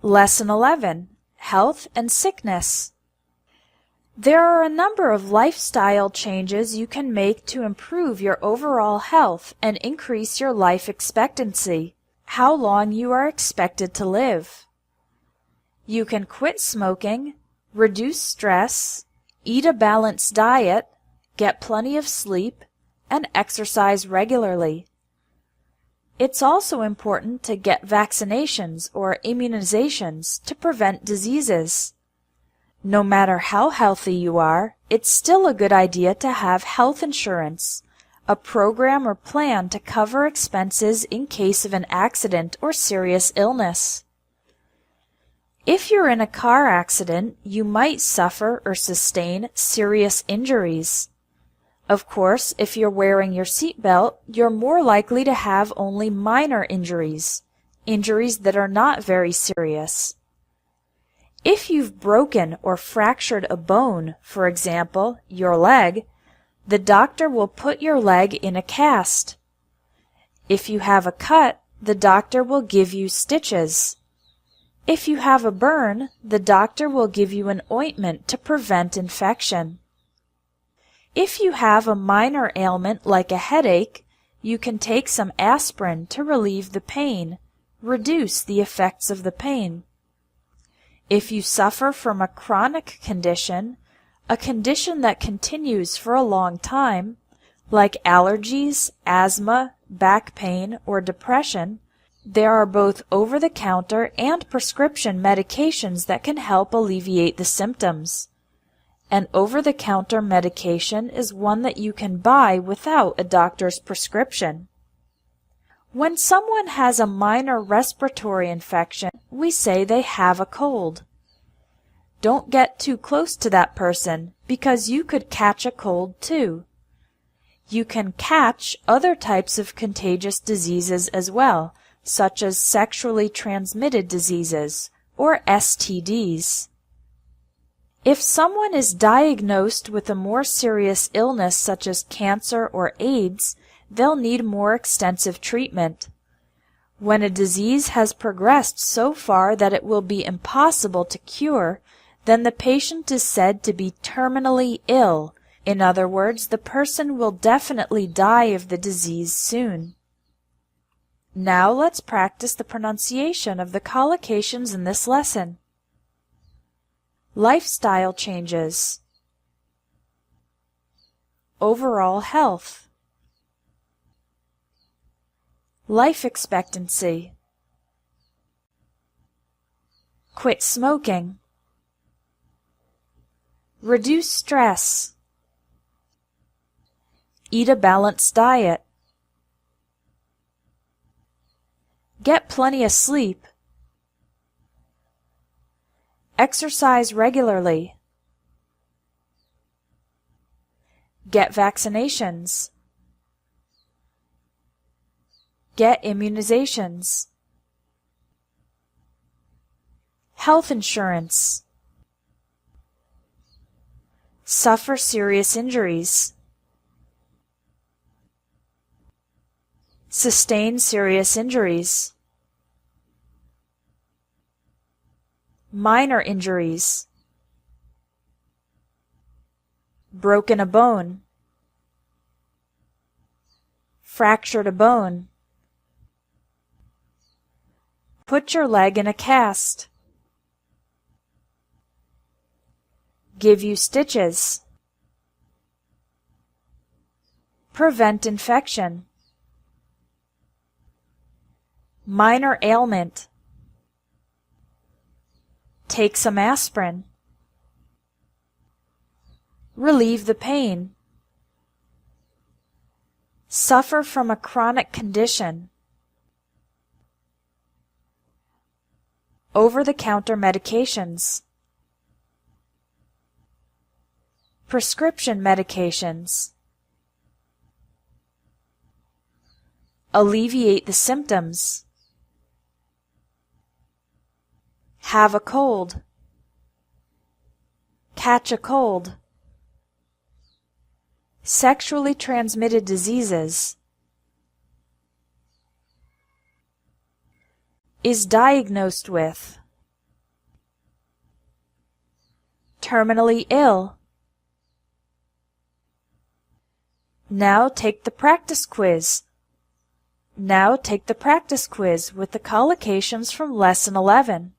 Lesson 11, Health and Sickness. There are a number of lifestyle changes you can make to improve your overall health and increase your life expectancy, how long you are expected to live. You can quit smoking, reduce stress, eat a balanced diet, get plenty of sleep, and exercise regularly. It's also important to get vaccinations or immunizations to prevent diseases. No matter how healthy you are, it's still a good idea to have health insurance, a program or plan to cover expenses in case of an accident or serious illness. If you're in a car accident, you might suffer or sustain serious injuries. Of course, if you're wearing your seatbelt, you're more likely to have only minor injuries, injuries that are not very serious. If you've broken or fractured a bone, for example, your leg, the doctor will put your leg in a cast. If you have a cut, the doctor will give you stitches. If you have a burn, the doctor will give you an ointment to prevent infection. If you have a minor ailment like a headache, you can take some aspirin to relieve the pain, reduce the effects of the pain. If you suffer from a chronic condition, a condition that continues for a long time, like allergies, asthma, back pain, or depression, there are both over-the-counter and prescription medications that can help alleviate the symptoms. An over-the-counter medication is one that you can buy without a doctor's prescription. When someone has a minor respiratory infection, we say they have a cold. Don't get too close to that person because you could catch a cold too. You can catch other types of contagious diseases as well, such as sexually transmitted diseases, or STDs. If someone is diagnosed with a more serious illness such as cancer or AIDS, they'll need more extensive treatment. When a disease has progressed so far that it will be impossible to cure, then the patient is said to be terminally ill. In other words, the person will definitely die of the disease soon. Now let's practice the pronunciation of the collocations in this lesson. Lifestyle changes. Overall health. Life expectancy. Quit smoking. Reduce stress. Eat a balanced diet. Get plenty of sleep. Exercise regularly. Get vaccinations. Get immunizations. Health insurance. Suffer serious injuries. Sustain serious injuries. Minor injuries. Broken a bone. Fractured a bone. Put your leg in a cast. Give you stitches. Prevent infection. Minor ailment. Take some aspirin. Relieve the pain. Suffer from a chronic condition. Over-the-counter medications. Prescription medications. Alleviate the symptoms. Have a cold. Catch a cold. Sexually transmitted diseases. Is diagnosed with. terminally ill. Now take the practice quiz. Now take the practice quiz with the collocations from Lesson 11.